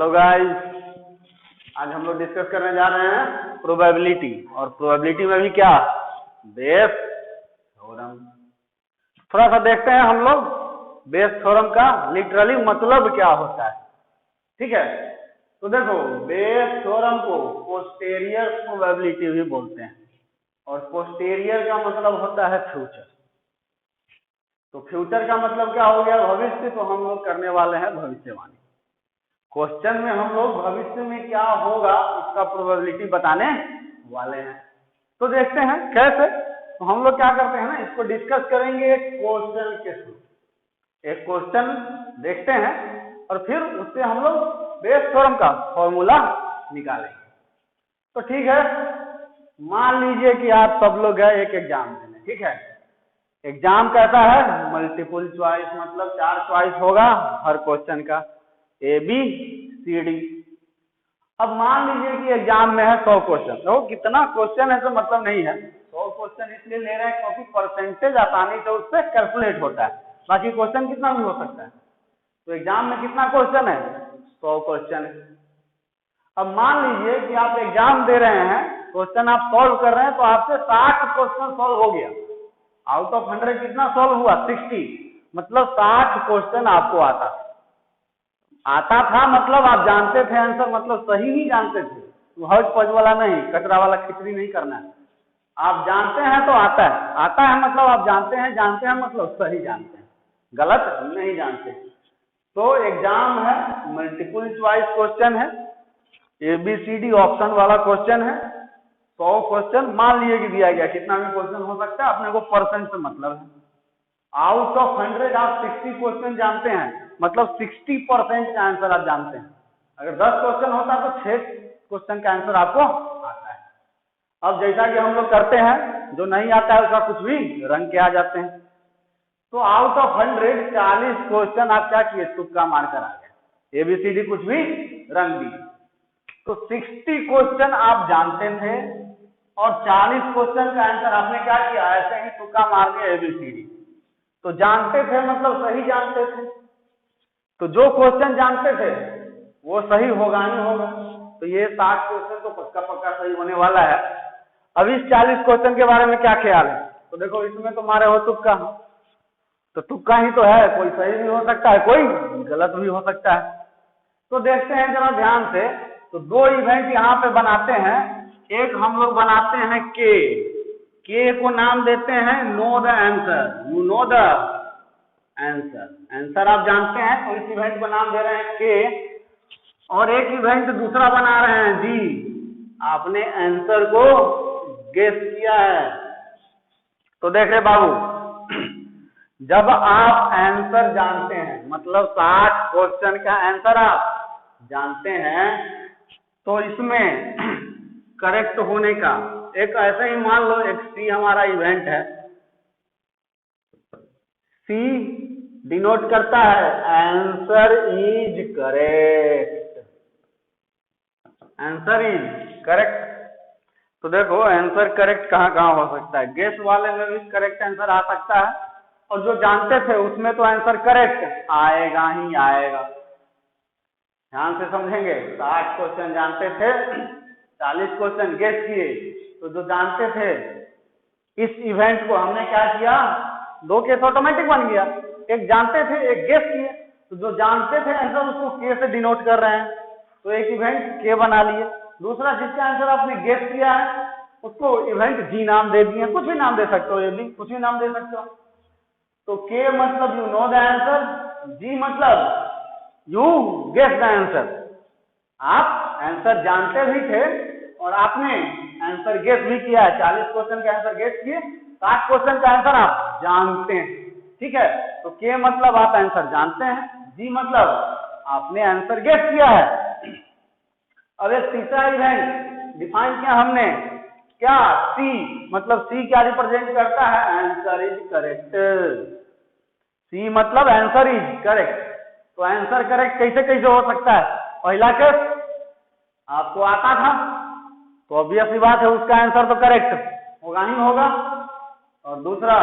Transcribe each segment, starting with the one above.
Hello guys, आज हम लोग डिस्कस करने जा रहे हैं प्रोबेबिलिटी। और प्रोबेबिलिटी में भी क्या, बेस थ्योरम। थोड़ा सा देखते हैं हम लोग बेस थ्योरम का लिटरली मतलब क्या होता है। ठीक है, तो देखो बेस थ्योरम को पोस्टेरियर प्रोबेबिलिटी भी बोलते हैं और पोस्टेरियर का मतलब होता है फ्यूचर। तो फ्यूचर का मतलब क्या हो गया, भविष्य। तो हम लोग करने वाले हैं भविष्यवाणी। क्वेश्चन में हम लोग भविष्य में क्या होगा उसका प्रोबेबिलिटी बताने वाले हैं। तो देखते हैं कैसे। तो हम लोग क्या करते हैं ना, इसको डिस्कस करेंगे एक क्वेश्चन के थ्रू। एक क्वेश्चन देखते हैं और फिर उससे हम लोग बेस थ्योरम का फॉर्मूला निकालेंगे। तो ठीक है, मान लीजिए कि आप सब लोग गए एक एग्जाम देने। ठीक है, एग्जाम कैसा है, मल्टीपल चॉइस, मतलब 4 चॉइस होगा हर क्वेश्चन का, ए बी सी डी। अब मान लीजिए कि एग्जाम में है 100 क्वेश्चन। तो कितना क्वेश्चन है तो मतलब नहीं है, 100 क्वेश्चन इसलिए ले रहे हैं क्योंकि परसेंटेज आसानी से उससे कैलकुलेट होता है। बाकी क्वेश्चन कितना भी हो सकता है। तो एग्जाम में कितना क्वेश्चन है, 100 क्वेश्चन है। अब मान लीजिए कि आप एग्जाम दे रहे हैं, क्वेश्चन आप सॉल्व कर रहे हैं, तो आपसे 60 क्वेश्चन सॉल्व हो गया। आउट ऑफ 100 कितना सॉल्व हुआ, 60। मतलब 60 क्वेश्चन आपको आता था, मतलब आप जानते थे आंसर, मतलब सही ही जानते थे। हौज पौज वाला नहीं, कचरा वाला खिचड़ी नहीं करना है। आप जानते हैं तो आता है मतलब आप जानते हैं मतलब सही जानते हैं, गलत नहीं जानते। तो एग्जाम है, मल्टीपल चॉइस क्वेश्चन है, ABCD ऑप्शन वाला क्वेश्चन है। 100 क्वेश्चन मान लिए कि दिया गया, कितना भी क्वेश्चन हो सकता है, अपने को परसेंट से मतलब है। आउट ऑफ 100 आप 60 क्वेश्चन जानते हैं, मतलब 60% का आंसर आप जानते हैं। अगर 10 क्वेश्चन होता तो 6 क्वेश्चन का आंसर आपको आता है। अब जैसा कि हम लोग करते हैं, जो नहीं आता है उसका कुछ भी रंग के आ जाते हैं। तो आउट ऑफ 100 40 क्वेश्चन आप क्या किए, तुक्का मारकर आ गए, ABCD कुछ भी रंग दी। तो 60 क्वेश्चन आप जानते थे और 40 क्वेश्चन का आंसर आपने क्या किया, ऐसे ही तुक्का मार दिया ABCD। तो जानते थे मतलब सही जानते थे। तो जो क्वेश्चन जानते थे वो सही होगा ही होगा। तो ये 60 क्वेश्चन तो पक्का पक्का सही होने वाला है। अब इस 40 क्वेश्चन के बारे में क्या ख्याल है। तो देखो इसमें तो मारे हो तुक्का, तो तुक्का ही तो है, कोई सही भी हो सकता है, कोई गलत भी हो सकता है। तो देखते हैं जरा ध्यान से। तो 2 इवेंट यहाँ पे बनाते हैं। एक हम लोग बनाते हैं के को नाम देते हैं know the answer, you know the answer आप जानते हैं, तो इस इवेंट को नाम दे रहे हैं के। और एक इवेंट दूसरा बना रहे हैं जी, आपने आंसर को गेस किया है। तो देख रहे बाबू, जब आप आंसर जानते हैं, मतलब 60 क्वेश्चन का आंसर आप जानते हैं, तो इसमें करेक्ट होने का एक ऐसे ही मान लो, एक सी हमारा इवेंट है। सी डिनोट करता है answer is correct, answer is correct. तो देखो आंसर करेक्ट कहाँ कहाँ हो सकता है, गेस वाले में भी करेक्ट आंसर आ सकता है, और जो जानते थे उसमें तो आंसर करेक्ट आएगा ही आएगा। ध्यान से समझेंगे, 60 क्वेश्चन जानते थे, 40 क्वेश्चन गेस किए। तो जो जानते थे, इस इवेंट को हमने क्या किया, 2 केस ऑटोमेटिक बन गया। एक जानते थे, एक गेस किए। तो जो जानते थे आंसर उसको के से डिनोट कर रहे हैं, तो एक इवेंट के बना लिए। दूसरा जिसका आंसर आपने गेस किया है उसको इवेंट जी नाम दे दिए, कुछ भी नाम दे सकते हो, ये भी कुछ भी नाम दे सकते हो। तो के मतलब यू नो द आंसर, जी मतलब यू गेस द आंसर। आप आंसर जानते भी थे और आपने आंसर गेस भी किया है। 40 क्वेश्चन का आंसर गेस किए, 60 क्वेश्चन का आंसर आप जानते हैं। ठीक है, तो के मतलब आप आंसर जानते हैं, जी मतलब आपने आंसर गेस किया है। अब एक तीसरा इवेंट डिफाइन किया हमने, क्या, सी। मतलब सी क्या रिप्रेजेंट करता है, आंसर इज करेक्ट। सी मतलब आंसर इज करेक्ट। तो आंसर करेक्ट कैसे कैसे हो सकता है, पहला केस आपको आता था, तो ऑब्वियस सी बात है उसका आंसर तो करेक्ट होगा ही होगा। और दूसरा,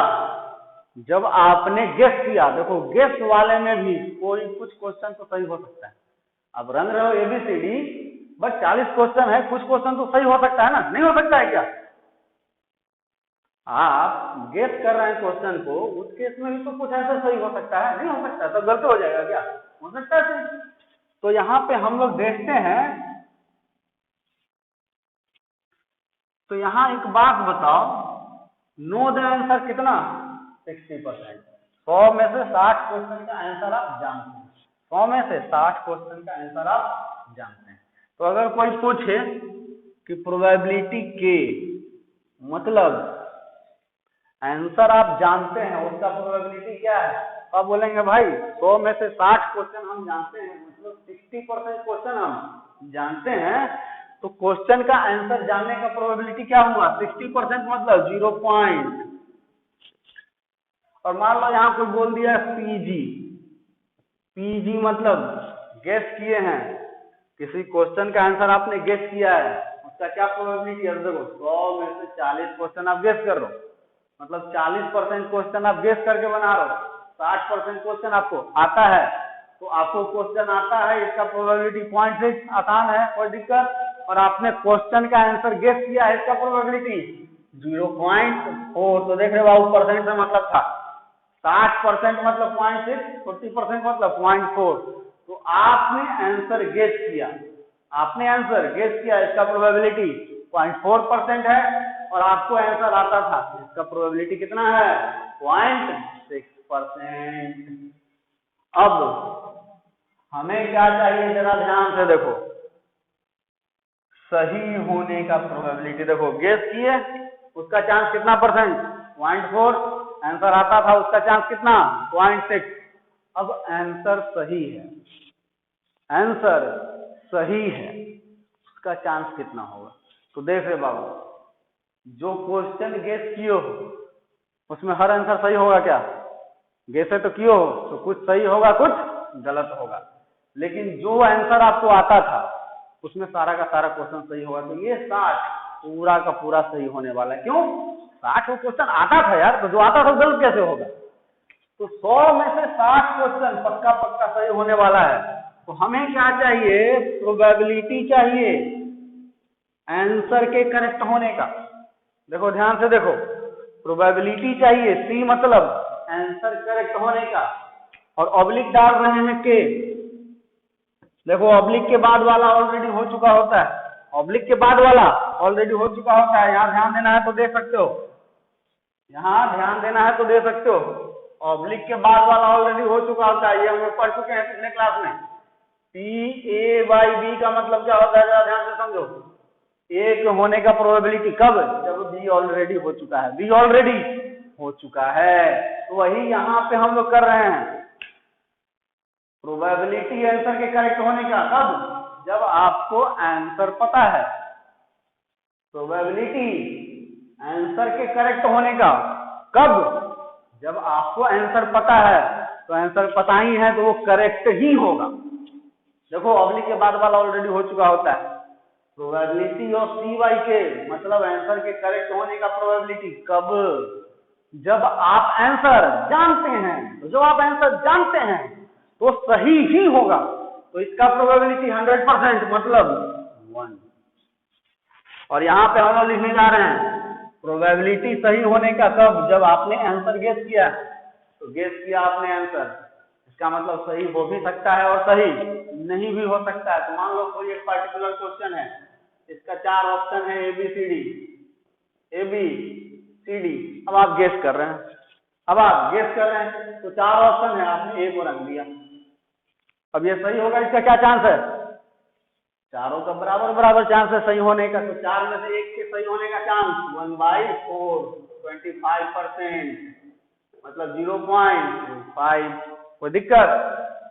जब आपने गेस किया, देखो गेस वाले में भी कोई कुछ क्वेश्चन तो सही हो सकता है, आप रन रहे हो ABCD, बट 40 क्वेश्चन है, कुछ क्वेश्चन तो सही हो सकता है ना, नहीं हो सकता है क्या? आप गेस कर रहे हैं क्वेश्चन को, उस केस में भी तो कुछ ऐसा सही हो सकता है, नहीं हो सकता, तो गलत हो जाएगा क्या? हो सकता है। तो यहाँ पे हम लोग देखते हैं, तो यहाँ एक बात बताओ, नो द आंसर कितना? 60%। 100 में से 60 क्वेश्चन का आंसर आप जानते हैं, 100 में से 60 क्वेश्चन का आंसर आप जानते हैं। तो अगर कोई पूछे कि प्रोबेबिलिटी के मतलब आंसर आप जानते हैं, उसका प्रोबेबिलिटी क्या है, तो आप बोलेंगे भाई 100 में से 60 क्वेश्चन हम जानते हैं, मतलब 60% क्वेश्चन हम जानते हैं, तो क्वेश्चन का आंसर जानने का प्रोबेबिलिटी क्या हुआ? 60% मतलब 0 पॉइंट। और मान लो यहाँ कोई बोल दिया पीजी मतलब गेस किए हैं, किसी क्वेश्चन का आंसर आपने गेस किया है, उसका क्या प्रोबेबिलिटी है? देखो 100 में से 40 क्वेश्चन आप गेस कर रहे हो, मतलब 40% क्वेश्चन आप गेस करके बना रहे हो, 60% क्वेश्चन आपको आता है, तो आपको क्वेश्चन आता है, इसका प्रोबेबिलिटी 0.6, आसान है, कोई दिक्कत। और आपने क्वेश्चन का आंसर गेस किया है, इसका प्रोबेबिलिटी 0.4। तो देख रहे बाबू, परसेंट से मतलब था, 60% मतलब 0.6, 40% मतलब 0.4। तो आपने आंसर गेस किया, इसका प्रोबेबिलिटी 0.4% है, और आपको आंसर आता था, इसका प्रोबेबिलिटी कितना है? 0.6%। अब हमें क्या चाहिए, जरा ध्यान से देखो, सही होने का प्रोबेबिलिटी। देखो गेस किए, उसका चांस कितना परसेंट? 0.4। आंसर आता था, उसका चांस कितना? 0.6। अब आंसर सही है, उसका चांस कितना होगा? तो देख रहे बाबू, जो क्वेश्चन गेस किए हो उसमें हर आंसर सही होगा क्या? गेसे तो किए हो, तो कुछ सही होगा, कुछ गलत होगा, लेकिन जो आंसर आपको आता था उसमें सारा का सारा क्वेश्चन सही होगा। तो ये 60 पूरा का पूरा सही होने वाला है। क्यों? 60 क्वेश्चन आता था यार, तो जो आता था गलत कैसे होगा? तो 100 में से 60 क्वेश्चन पक्का पक्का सही होने वाला है। तो हमें क्या चाहिए? प्रोबेबिलिटी चाहिए आंसर के करेक्ट होने का। देखो ध्यान से देखो, प्रोबेबिलिटी चाहिए, सी मतलब आंसर करेक्ट होने का, और ऑब्लिक डाल रहे हैं के। देखो ऑब्लिक के बाद वाला ऑलरेडी हो चुका होता है, ऑब्लिक के बाद वाला ऑलरेडी हो चुका होता है। यहाँ ध्यान देना है तो दे सकते हो, यहाँ ध्यान देना है तो दे सकते हो। ऑब्लिक के बाद वाला ऑलरेडी हो चुका होता है, ये हम लोग पढ़ चुके हैं पिछले क्लास में। PA/B का मतलब क्या होता है, जरा ध्यान से समझो। ए के होने का प्रोबेबिलिटी कब? जब बी ऑलरेडी हो चुका है, बी ऑलरेडी हो चुका है। तो वही यहाँ पे हम लोग कर रहे हैं, प्रोबेबिलिटी आंसर के करेक्ट होने का कब? जब आपको आंसर पता है। प्रोबेबिलिटी आंसर के करेक्ट होने का कब? जब आपको आंसर पता है। तो आंसर पता ही है तो वो करेक्ट ही होगा। देखो ऑब्लिक के बाद वाला ऑलरेडी हो चुका होता है। प्रोबेबिलिटी ऑफ C/K मतलब आंसर के करेक्ट होने का प्रोबेबिलिटी कब? जब आप आंसर जानते हैं। तो जब आप आंसर जानते हैं तो सही ही होगा। तो इसका प्रोबेबिलिटी 100% मतलब 1। और यहाँ पे हम लोग लिखने जा रहे हैं प्रोबेबिलिटी सही होने का कब? जब आपने आंसर गेस किया। तो गेस किया आपने आंसर, इसका मतलब सही हो भी सकता है और सही नहीं भी हो सकता है। तो मान लो कोई एक पर्टिकुलर क्वेश्चन है, इसका 4 ऑप्शन है ABCD। अब आप गेस कर रहे हैं, तो 4 ऑप्शन है, आपने A को रख दिया। अब ये सही होगा, इसका क्या चांस है? चारों का बराबर चांस है सही होने का। तो 4 में से 1 के सही होने का चांस 1/4, 25%, मतलब 0.5। कोई दिक्कत?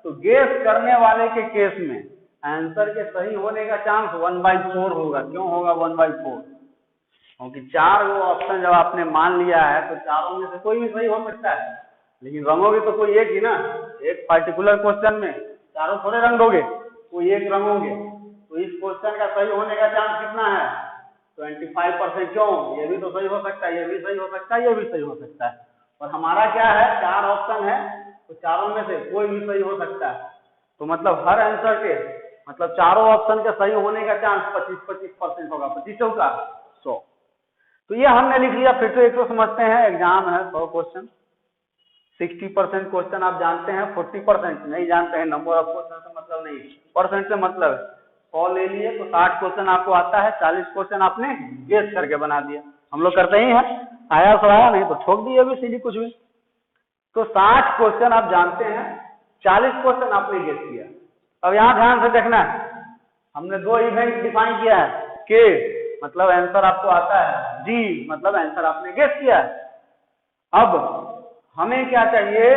तो गेस करने वाले के केस में आंसर के सही होने का चांस 1/4 होगा। क्यों होगा 1/4? क्योंकि 4 वो ऑप्शन जब आपने मान लिया है तो चारों में से कोई भी सही हो सकता है, लेकिन रंगोगे तो कोई एक ही ना। एक पर्टिकुलर क्वेश्चन में चारों थोड़े रंग दोगे, कोई एक रंगोगे। तो इस क्वेश्चन का सही होने का चांस कितना है? 25%। क्यों? ये भी तो सही हो सकता है, ये भी सही हो सकता है, ये भी सही हो सकता है। और हमारा क्या है? 4 ऑप्शन है, तो चारों में से कोई भी सही हो सकता है। तो मतलब हर आंसर के मतलब चारों ऑप्शन के सही होने का चांस 25-25% होगा, 25 चौका 100। तो ये हमने लिख लिया। फिर से एक तो समझते हैं, एग्जाम है 100 क्वेश्चन, 60% क्वेश्चन आप जानते हैं, 40% नहीं जानते हैं। नंबर ऑफ क्वेश्चन से मतलब नहीं, परसेंट से मतलब है। 100 ले लिए तो 60 क्वेश्चन आपको आता है, 40 क्वेश्चन आपने गेस करके बना दिया। हम लोग करते ही हैं, आया तो आया, नहीं तो ठोक दिए भी सीधी कुछ भी। तो 60 क्वेश्चन आप जानते हैं, 40 क्वेश्चन आपने गेस किया। अब यहाँ ध्यान से देखना है, हमने दो इवेंट डिफाइन किया है। के मतलब आंसर आपको आता है, जी मतलब आंसर आपने गेस किया है। अब हमें क्या चाहिए,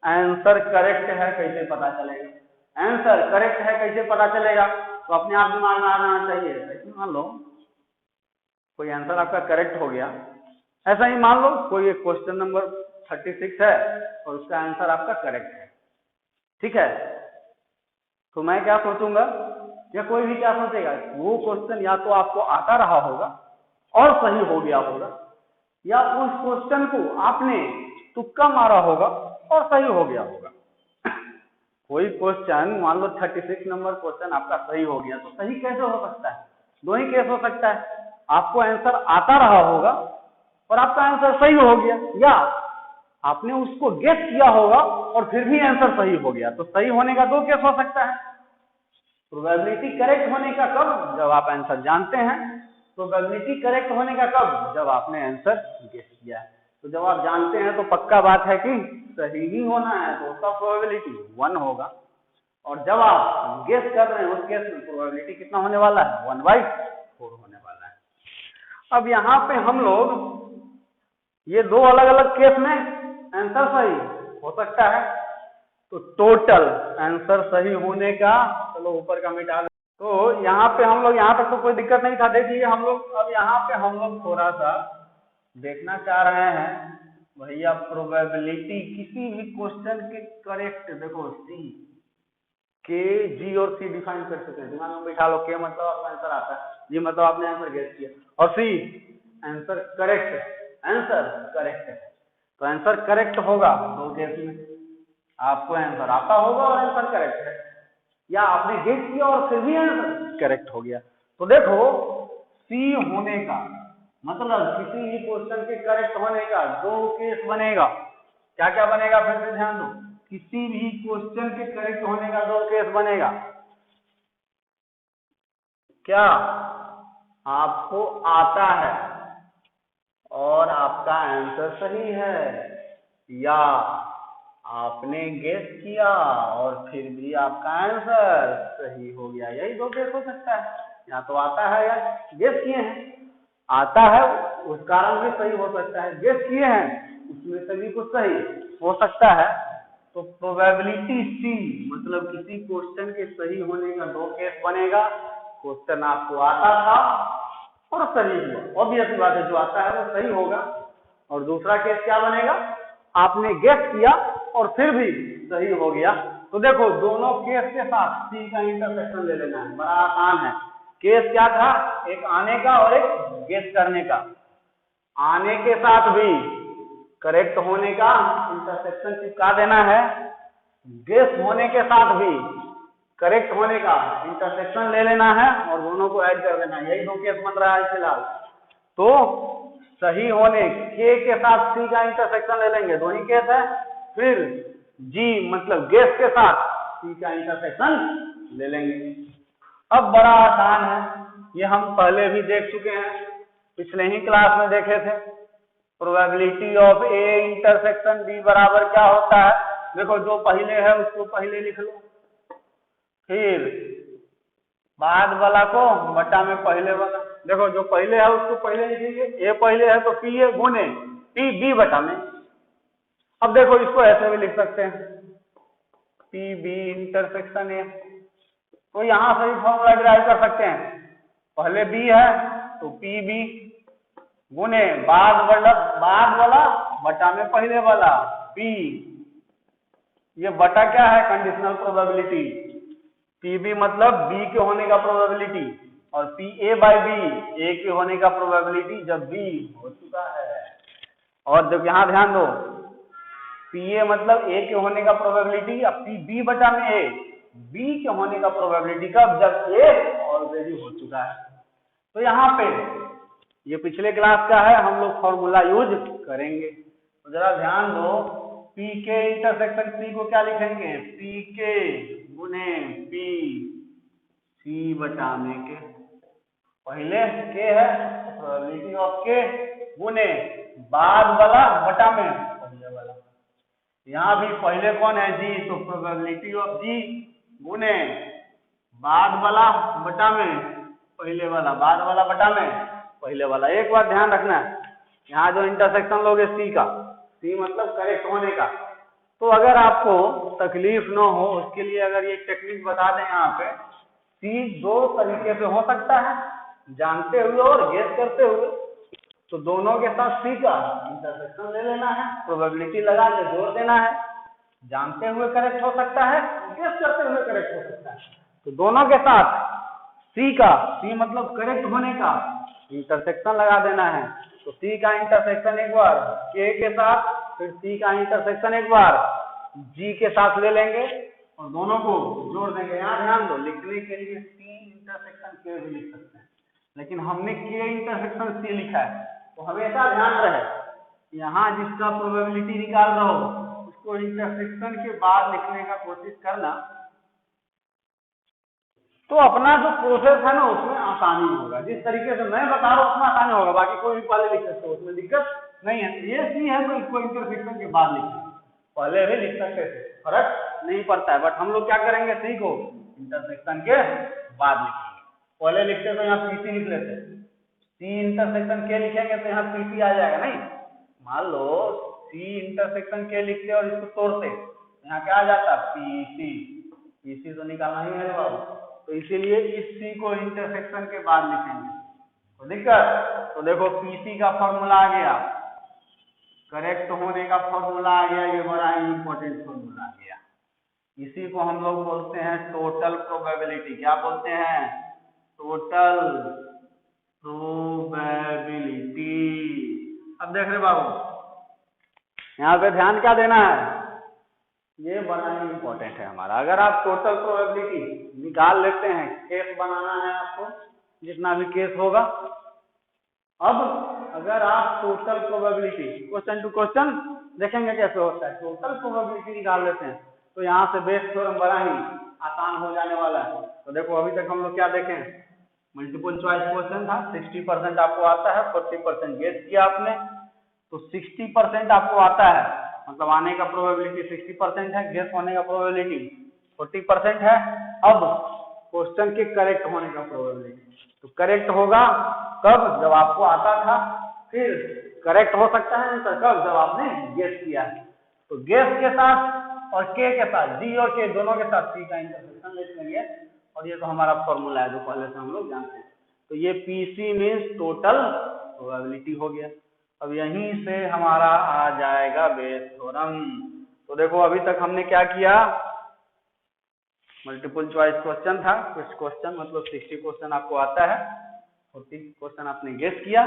आंसर करेक्ट है कैसे पता चलेगा? आंसर करेक्ट है कैसे पता चलेगा? तो अपने आप दिमाग में आ जाना चाहिए। ऐसे मान लो कोई आंसर आपका करेक्ट हो गया, ऐसा ही मान लो कोई एक क्वेश्चन नंबर 36 है और उसका आंसर आपका करेक्ट है, ठीक है। तो मैं क्या सोचूंगा या कोई भी क्या सोचेगा, वो क्वेश्चन या तो आपको आता रहा होगा और सही हो गया होगा, या उस क्वेश्चन को आपने तुक्का मारा होगा और सही हो गया होगा। कोई क्वेश्चन मान लो 36 नंबर क्वेश्चन आपका सही हो गया, तो सही कैसे हो सकता है? दो ही केस हो सकता है, आपको आंसर आता रहा होगा और आपका आंसर सही हो गया, या आपने उसको गेस किया होगा और फिर भी आंसर सही हो गया। तो सही होने का दो केस हो सकता है। प्रोबेबिलिटी करेक्ट होने का कब? जब आप आंसर जानते हैं। प्रोबेबिलिटी करेक्ट होने का कब? जब आपने आंसर गेस किया है। तो जब आप जानते हैं तो पक्का बात है कि सही ही होना है, तो उसका प्रोबेबिलिटी 1 होगा। और जब आप गेस कर रहे हैं उस केस में प्रोबेबिलिटी कितना होने वाला है? 1/4 होने वाला है। अब यहाँ पे हम लोग ये दो अलग अलग केस में आंसर सही हो सकता है, तो टोटल आंसर सही होने का, चलो ऊपर का मिटा दो। तो यहाँ पे हम लोग, यहाँ तक तो कोई दिक्कत नहीं था, देखिए हम लोग अब यहाँ पे हम लोग थोड़ा सा देखना चाह रहे हैं भैया प्रोबेबिलिटी किसी भी क्वेश्चन के करेक्ट। देखो सी, के, जी और सी डिफाइन कर सकते हैं, दिमाग में बिठा लो। के मतलब आपका आंसर आता है, जी मतलब आपने आंसर गेस किया, और सी आंसर करेक्ट है। आंसर करेक्ट है तो आंसर करेक्ट होगा दो केस में, आपको आंसर आता होगा और आंसर करेक्ट है, या आपने गेस किया और फिर भी आंसर करेक्ट हो गया। तो देखो सी होने का मतलब किसी भी क्वेश्चन के करेक्ट होने का दो केस बनेगा। क्या क्या बनेगा? फिर से ध्यान दो, किसी भी क्वेश्चन के करेक्ट होने का दो केस बनेगा। क्या? आपको आता है और आपका आंसर सही है, या आपने गेस किया और फिर भी आपका आंसर सही हो गया। यही दो केस हो सकता है, या तो आता है या गेस किए हैं। आता है उस कारण भी सही हो सकता है, गेस किए हैं उसमें से भी कुछ सही हो सकता है। तो प्रोबेबिलिटी सी मतलब किसी क्वेश्चन के सही होने का दो केस बनेगा। क्वेश्चन आपको आता था और सही हुआ, ऑब्वियस बात है जो आता है वो सही होगा। और दूसरा केस क्या बनेगा? आपने गेस किया और फिर भी सही हो गया। तो देखो दोनों केस के साथ सी का इंटरसेक्शन ले लेना है, बड़ा आसान है। केस क्या था? एक आने का और एक गेस करने का। आने के साथ भी करेक्ट होने का इंटरसेक्शन चिपका देना है, गेस होने के साथ भी करेक्ट होने का इंटरसेक्शन ले लेना है और दोनों को ऐड कर देना है। यही दो केस बन रहा है फिलहाल। तो सही होने के साथ सी का इंटरसेक्शन ले लेंगे, दो ही केस है। फिर जी मतलब गेस के साथ सी का इंटरसेक्शन ले लेंगे। अब बड़ा आसान है, ये हम पहले भी देख चुके हैं, पिछले ही क्लास में देखे थे। Probability of A intersection B बराबर क्या होता है? देखो जो पहले है उसको पहले लिख लो, फिर बाद वाला को बटा में पहले वाला। देखो जो पहले है उसको पहले लिखेंगे, ए पहले है तो पी ए गुने पी बी बटा में। अब देखो इसको ऐसे भी लिख सकते हैं, पी बी इंटरसेक्शन ए। तो यहां से ही फॉर्मूला डिराइव कर सकते हैं, पहले बी है तो पी बी गुने बाद वाला बटा में पहले वाला पी। ये बटा क्या है? Conditional probability. पी बी मतलब बी के होने का प्रोबेबिलिटी, और पी ए बाई बी ए के होने का प्रोबेबिलिटी जब बी हो चुका है। और जब यहां ध्यान दो, पी ए मतलब ए के होने का प्रोबेबिलिटी, अब पी बी बटा में ए बी के होने का प्रोबेबिलिटी कब, जब ए ऑलरेडी हो चुका है। तो यहाँ पे ये पिछले क्लास का है, हम लोग फॉर्मूला यूज करेंगे। तो जरा ध्यान दो, पी के इंटरसेक्शन सी को क्या लिखेंगे, पी के गुने पी सी बटा में के। पहले के है प्रोबेबिलिटी ऑफ के गुने बाद वाला बटा में पहले वाला। यहाँ भी पहले कौन है, जी, तो प्रोबेबिलिटी ऑफ जी गुने बाद वाला बटा में पहले वाला, बाद वाला बटा में पहले वाला। एक बात ध्यान रखना है, यहाँ जो इंटरसेक्शन लोगे सी का, सी मतलब करेक्ट होने का, तो अगर आपको तकलीफ न हो उसके लिए अगर ये टेक्निक बता दें, यहाँ पे सी दो तरीके से हो सकता है, जानते हुए और गेस करते हुए। तो दोनों के साथ सी का इंटरसेक्शन ले लेना है, प्रोबेबिलिटी लगा के जोड़ देना है। जानते हुए करेक्ट हो सकता है, गेस करते हुए करेक्ट हो सकता है। तो दोनों के साथ सी का, सी मतलब करेक्ट होने का, इंटरसेक्शन लगा देना है। तो सी का इंटरसेक्शन एक बार के साथ, फिर सी का इंटरसेक्शन एक बार जी के साथ ले लेंगे और दोनों को जोड़ देंगे। यहाँ ध्यान दो, लिखने के लिए सी इंटरसेक्शन के भी लिख सकते हैं, लेकिन हमने के इंटरसेक्शन सी लिखा है। तो हमेशा ध्यान रहे, यहाँ जिसका प्रोबेबिलिटी निकाल रहा हो उसको इंटरसेक्शन के बाद लिखने का कोशिश करना, तो अपना जो प्रोसेस है ना उसमें आसानी होगा। जिस तरीके से मैं बता रहा हूँ उसमें आसानी होगा, बाकी कोई भी पहले लिख सकते हो, उसमें दिक्कत नहीं है। ये सी है तो इसको इंटरसेक्शन के बाद लिखेंगे, पहले भी लिख सकते थे, फर्क नहीं पड़ता है। बट हम लोग क्या करेंगे, सी को इंटरसेक्शन के बाद लिखेंगे। पहले लिखते तो यहाँ पीसी लिख लेते, सी इंटरसेक्शन के लिखेंगे तो यहाँ पीसी आ जाएगा। नहीं, मान लो सी इंटरसेक्शन के लिखते और इसको तोड़ते, यहाँ क्या आ जाता, पीसी। पीसी तो निकालना ही है बाबू, तो इसीलिए इस सी को इंटरसेक्शन के बाद लिखेंगे। तो दिक्कत, तो देखो पीसी का फॉर्मूला आ गया, करेक्ट होने का फॉर्मूला आ गया, ये बड़ा इंपॉर्टेंट फॉर्मूला आ गया। इसी को हम लोग बोलते हैं टोटल प्रोबेबिलिटी। क्या बोलते हैं, टोटल प्रोबेबिलिटी। अब देख रहे बाबू, यहाँ पे ध्यान क्या देना है, ये बड़ा ही इंपॉर्टेंट है हमारा। अगर आप टोटल प्रोबेबिलिटी निकाल लेते हैं, केस बनाना है आपको, जितना भी केस होगा। अब अगर आप total probability question to question देखेंगे कैसे होता है, टोटल प्रोबेबिलिटी निकाल लेते हैं, तो यहाँ से बेस थ्योरम बड़ा ही आसान हो जाने वाला है। तो देखो अभी तक हम लोग क्या देखें, मल्टीपल चॉइस क्वेश्चन था, 60% आपको आता है, 40% गेस किया आपने, तो 60% आपको आता है, मतलब आने का प्रोबेबिलिटी 60% है, गेस होने का प्रोबेबिलिटी 40% है। अब क्वेश्चन के करेक्ट होने का प्रोबेबिलिटी, तो करेक्ट होगा कब, जब आपको आता था, फिर करेक्ट हो सकता है आंसर कब, जब आपने गेस किया। तो गेस के साथ और के साथ, जी और के दोनों के साथ सी का इंटरसेक्शन ले लेंगे, और ये तो हमारा फॉर्मूला है जो पहले से हम लोग जानते हैं। तो ये पीसी मीन्स टोटल प्रोबेबिलिटी हो गया। अब यहीं से हमारा आ जाएगा बेस थ्योरम। तो देखो अभी तक हमने क्या किया, मल्टीपल चॉइस क्वेश्चन था, कुछ क्वेश्चन मतलब 60 क्वेश्चन आपको आता है, 40 क्वेश्चन आपने गेस किया,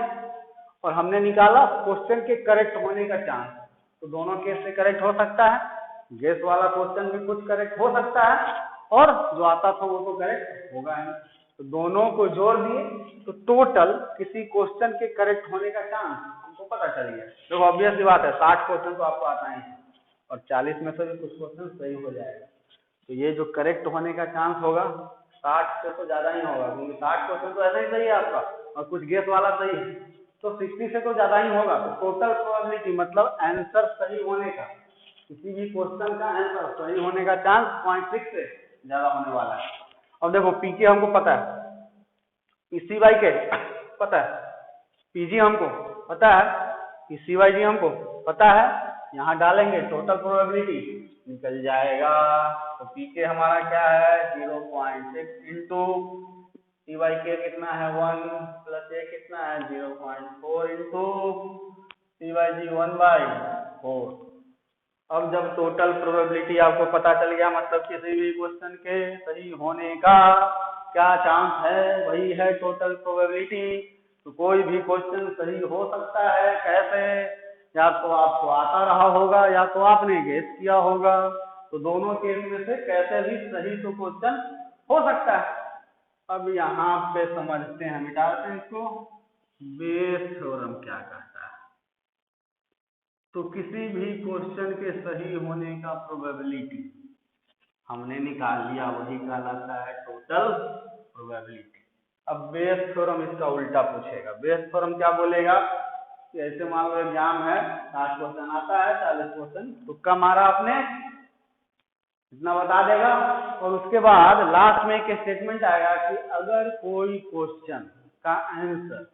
और हमने निकाला क्वेश्चन के करेक्ट होने का चांस। तो दोनों केस से करेक्ट हो सकता है, गेस वाला क्वेश्चन भी कुछ करेक्ट हो सकता है, और जो आता था वो तो करेक्ट होगा ही। तो दोनों को जोड़ दिए तो टोटल किसी क्वेश्चन के करेक्ट होने का चांस हमको पता चल गया। देखो ऑब्वियस सी बात है, 60 क्वेश्चन तो आपको आता ही है, और 40 में से भी कुछ क्वेश्चन सही हो जाएगा। तो ये जो करेक्ट होने का चांस होगा 60 से तो ज्यादा ही होगा, क्योंकि 60 क्वेश्चन तो ऐसा ही सही है आपका, और कुछ गेस वाला सही है, तो 60 से तो ज्यादा ही होगा। तो टोटल प्रोबेबिलिटी मतलब आंसर सही होने का, किसी भी क्वेश्चन का आंसर सही होने का चांस 0.6 से ज्यादा होने वाला है। अब देखो पीके हमको पता है, पीसी बाई के पता है, पीजी हमको पता है, पीसी बाई जी हमको पता है, यहाँ डालेंगे टोटल प्रोबेबिलिटी निकल जाएगा। तो पीके हमारा क्या है 0.6 इंटू सी बाई के कितना है 1 प्लस ए कितना है 0.4 इंटू सी बाई जी 1/4। अब जब टोटल प्रोबेबिलिटी आपको पता चल गया, मतलब किसी भी क्वेश्चन के सही होने का क्या चांस है, वही है टोटल प्रोबेबिलिटी। तो कोई भी क्वेश्चन सही हो सकता है, कैसे, या तो आपको आता रहा होगा या तो आपने गेस किया होगा। तो दोनों केस में से कैसे भी सही तो क्वेश्चन हो सकता है। अब यहाँ पे समझते हैं, मिटाते हैं इसको। बेस थ्योरम क्या कहता है? तो किसी भी क्वेश्चन के सही होने का प्रोबेबिलिटी हमने निकाल लिया, वही कहलाता है टोटल प्रोबेबिलिटी। अब बेस थ्योरम इसका उल्टा पूछेगा। बेस थ्योरम क्या बोलेगा कि ऐसे मान लो एग्जाम है, 60 क्वेश्चन आता है, 40 क्वेश्चन तुक्का मारा आपने, इतना बता देगा, और उसके बाद लास्ट में एक स्टेटमेंट आएगा कि अगर कोई क्वेश्चन का आंसर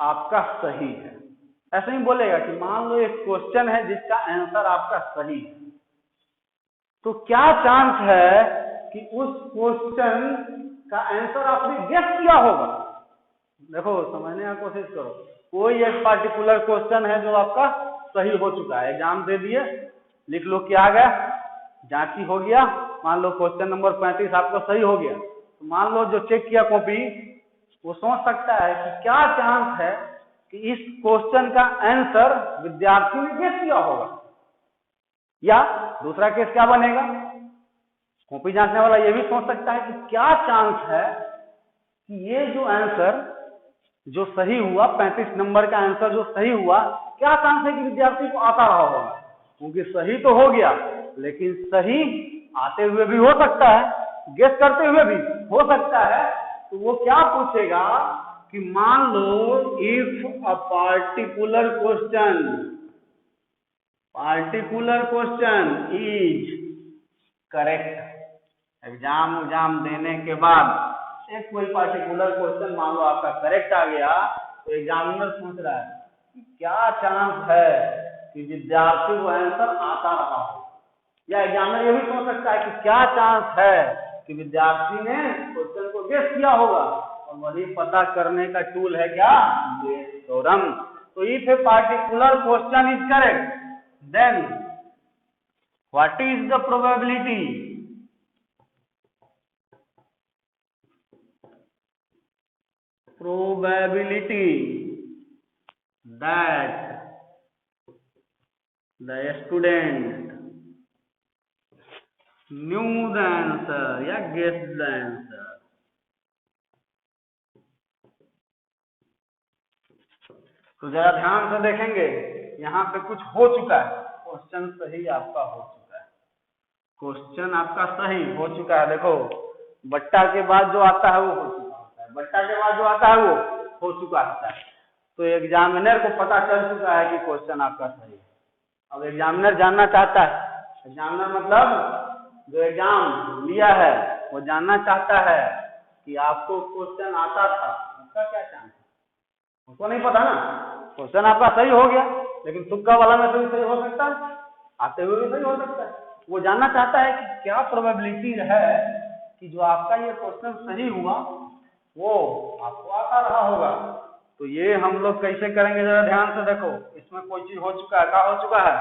आपका सही है, ऐसे ही बोलेगा कि मान लो एक क्वेश्चन है जिसका आंसर आपका सही है, तो क्या चांस है कि उस क्वेश्चन का आंसर आपने गेस किया होगा। देखो समझने की कोशिश करो, कोई एक पार्टिकुलर क्वेश्चन है जो आपका सही हो चुका है, एग्जाम दे दिए, लिख लो क्या आ गया, जांची हो गया, मान लो क्वेश्चन नंबर 35 आपको सही हो गया, तो मान लो जो चेक किया कॉपी वो सोच सकता है कि क्या चांस है कि इस क्वेश्चन का आंसर विद्यार्थी ने गेस किया होगा। या दूसरा केस क्या बनेगा, कॉपी जांचने वाला ये भी सोच सकता है कि क्या चांस है कि ये जो आंसर जो सही हुआ, 35 नंबर का आंसर जो सही हुआ, क्या चांस है कि विद्यार्थी को आता रहा होगा, क्योंकि सही तो हो गया लेकिन सही आते हुए भी हो सकता है, गेस करते हुए भी हो सकता है। तो वो क्या पूछेगा कि मान लो if a particular question is correct. Exam देने के बाद एक कोई पार्टिकुलर क्वेश्चन मान लो आपका करेक्ट आ गया, तो एग्जामिनर पूछ रहा है कि क्या चांस है कि विद्यार्थी को आंसर आता रहा हो। या एग्जामिनर ये भी सोच सकता है कि क्या चांस है कि विद्यार्थी ने क्वेश्चन को गेस किया होगा, और वही पता करने का टूल है क्या, बेस थ्योरम। तो if a particular question is correct, then what is the probability that the student knew the answer या guessed the answer। तो जरा ध्यान से देखेंगे, यहाँ पे कुछ हो चुका है, क्वेश्चन सही आपका हो चुका है, क्वेश्चन आपका सही हो चुका है। देखो बट्टा के बाद जो आता है वो हो चुका होता है, बट्टा के बाद जो आता है वो हो चुका होता है। तो एग्जामिनर को पता चल चुका है कि क्वेश्चन आपका सही है। अब एग्जामिनर जानना चाहता है, एग्जामिनर मतलब जो एग्जाम लिया है वो जानना चाहता है कि आपको क्वेश्चन आता था, उसका क्या चांस है। उसको नहीं पता ना, क्वेश्चन आपका सही हो गया लेकिन तुक्का वाला में तो सही हो सकता है, आते हुए भी सही हो सकता है। वो जानना चाहता है कि क्या प्रोबेबिलिटी है कि जो आपका ये क्वेश्चन सही हुआ वो आपको आता रहा होगा। तो ये हम लोग कैसे करेंगे, जरा ध्यान से देखो, इसमें कोई चीज हो चुका है, क्या हो चुका है,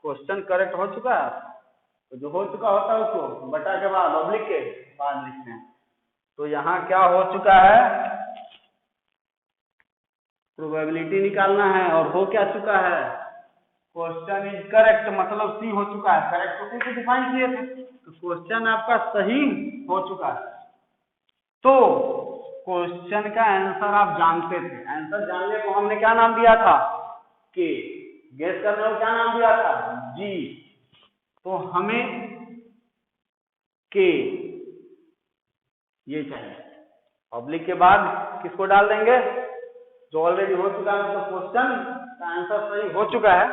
क्वेश्चन करेक्ट हो चुका है, तो जो हो चुका होता है उसको बटा के बाद ऑब्लिक के बाद लिखते हैं। तो यहाँ क्या हो चुका है, प्रोबेबिलिटी निकालना है, और हो क्या चुका है, क्वेश्चन इज करेक्ट, मतलब सी हो चुका है, करेक्ट तो सी से डिफाइन किए थे, तो क्वेश्चन आपका सही हो चुका है। तो क्वेश्चन का आंसर आप जानते थे, आंसर जानने को हमने क्या नाम दिया था, के, गेस करने को क्या नाम दिया था, जी। तो हमें के ये चाहिए, ऑब्लिक के बाद किसको डाल देंगे, जो ऑलरेडी हो चुका है, तो क्वेश्चन का आंसर सही हो चुका है।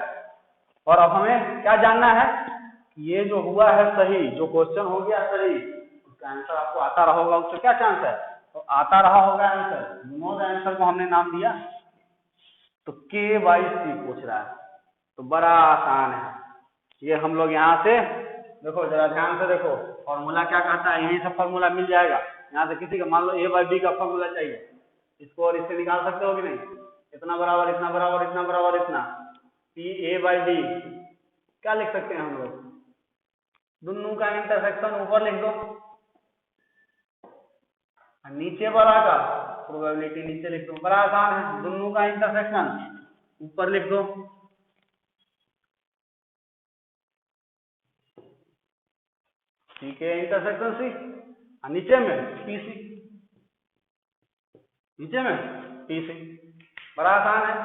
और अब हमें क्या जानना है, ये जो हुआ है सही, जो क्वेश्चन हो गया सही, उसका आंसर आपको आता रहा होगा, उससे क्या चांस है, तो आता रहा होगा आंसर, नो द आंसर को हमने नाम दिया, तो के बाई सी पूछ रहा है, तो बड़ा आसान है ये। हम लोग यहाँ से देखो, जरा ध्यान से देखो, फॉर्मूला क्या कहता है, यहीं से फॉर्मूला मिल जाएगा। यहाँ से किसी का मान लो ए बाई बी का फॉर्मूला चाहिए, इसको और इससे निकाल सकते हो कि नहीं, इतना बराबर इतना बराबर इतना बराबर इतना, पी ए बाई बी क्या लिख सकते हैं हम लोग, दोनों का इंटरसेक्शन ऊपर लिख दो, नीचे वाला का प्रोबेबिलिटी नीचे लिख दो, बड़ा आसान है, दोनों का इंटरसेक्शन ऊपर लिख दो। सी के इंटरसेक्शन सी, और नीचे में पी सी, नीचे में पी सी। बड़ा आसान है।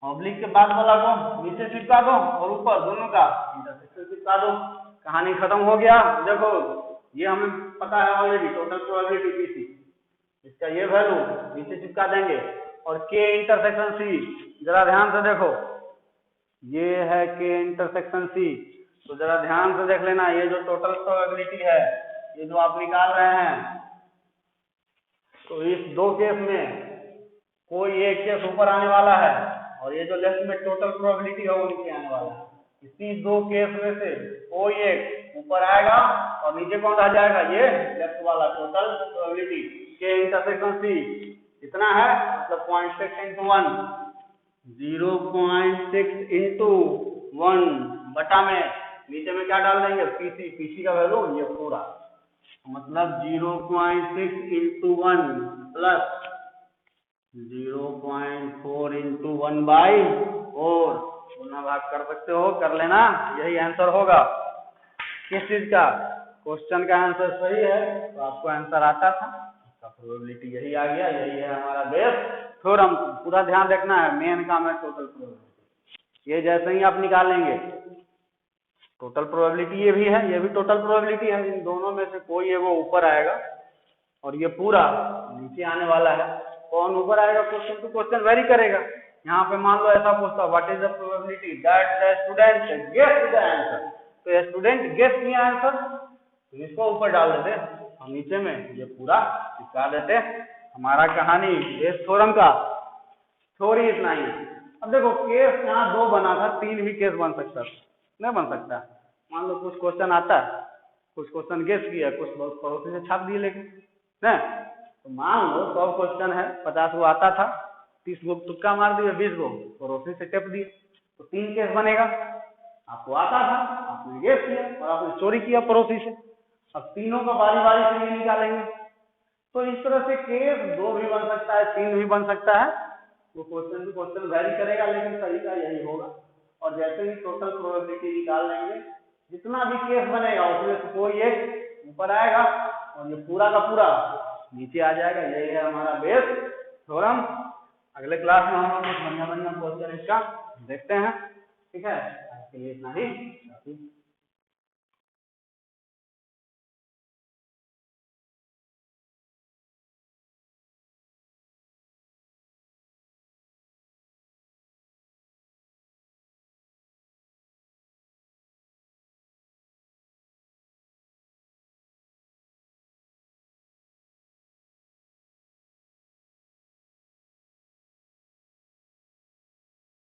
ऑब्लिक के बाद वाला को नीचे चिपका दो और ऊपर दोनों का इंटरसेक्शन चिपका दो, कहानी खत्म हो गया। देखो ये हमें पता है already, total probability P C, इसका ये वैल्यू नीचे चिपका देंगे। और के इंटरसेक्शन सी, जरा ध्यान से देखो, ये है के इंटरसेक्शन सी, तो जरा ध्यान से देख लेना, ये जो टोटल प्रोबेबिलिटी है, ये जो आप निकाल रहे हैं, तो इस दो केस में कोई एक केस ऊपर आने वाला है और ये जो लेफ्ट में टोटल प्रोबेबिलिटी है वो नीचे आने वाला है। इसी दो केस में से कोई एक ऊपर आएगा और नीचे कौन रह जाएगा, ये लेफ्ट वाला टोटल प्रोबेबिलिटी के इंटरसेक्शन सी। कितना है, मतलब 0.6 into 1, 0.6 into 1 बटा में नीचे में क्या डाल देंगे, पीसी, पीसी का वैल्यू ये पूरा, मतलब 0.6 into 1 प्लस 0.4 into 1/4, गुना भाग कर सकते हो, कर लेना, यही आंसर होगा। किस चीज का, क्वेश्चन का आंसर सही है तो आपको आंसर आता था, इसका प्रोबेबिलिटी यही आ गया, यही है हमारा बेस थ्योरम। पूरा ध्यान रखना है, मेन काम है टोटल प्रोबेबिलिटी। ये जैसे ही आप निकालेंगे टोटल प्रोबेबिलिटी, ये भी है, ये भी टोटल प्रोबेबिलिटी है, इन दोनों में से कोई है वो ऊपर आएगा और ये पूरा नीचे आने वाला है। कौन ऊपर आएगा, क्वेश्चन टू क्वेश्चन वेरी करेगा। यहाँ पे मान लो ऐसा पूछता, what is the probability that the student guess the answer, तो स्टूडेंट गेस किया आंसर, तो इसको ऊपर डाल देते और नीचे में ये पूरा चिपका देते। हमारा कहानी बेस थ्योरम का थ्योरी इतना ही है। अब देखो केस यहाँ 2 बना था, 3 भी केस बन सकता, नहीं बन सकता। मान लो कुछ क्वेश्चन आता है, कुछ क्वेश्चन गेस किया, कुछ बहुत पड़ोसी से छाप दिए, लेकिन नहीं, तो मान लो 100 क्वेश्चन है, 50 को आता था, 30 को तुक्का मार दिए, 20 को पड़ोसी से टेप दिए, तो 3 केस बनेगा। आपको आता था, आपने गेस किया और आपने चोरी किया पड़ोसी से, अब तीनों का बारी बारी से ये निकालेंगे। तो इस तरह से केस 2 भी बन सकता है, 3 भी बन सकता है, वो क्वेश्चन टू क्वेश्चन वेरी करेगा, लेकिन तरीका यही होगा। और जैसे ही टोटल प्रोबेबिलिटी निकाल लेंगे, जितना भी केस बनेगा उसमें से कोई एक ऊपर आएगा और ये पूरा का पूरा नीचे आ जाएगा। यही है हमारा बेस थ्योरम। अगले क्लास में हम लोग कुछ बढ़िया बढ़िया क्वेश्चन इसका देखते हैं। ठीक है, आज के लिए इतना ही।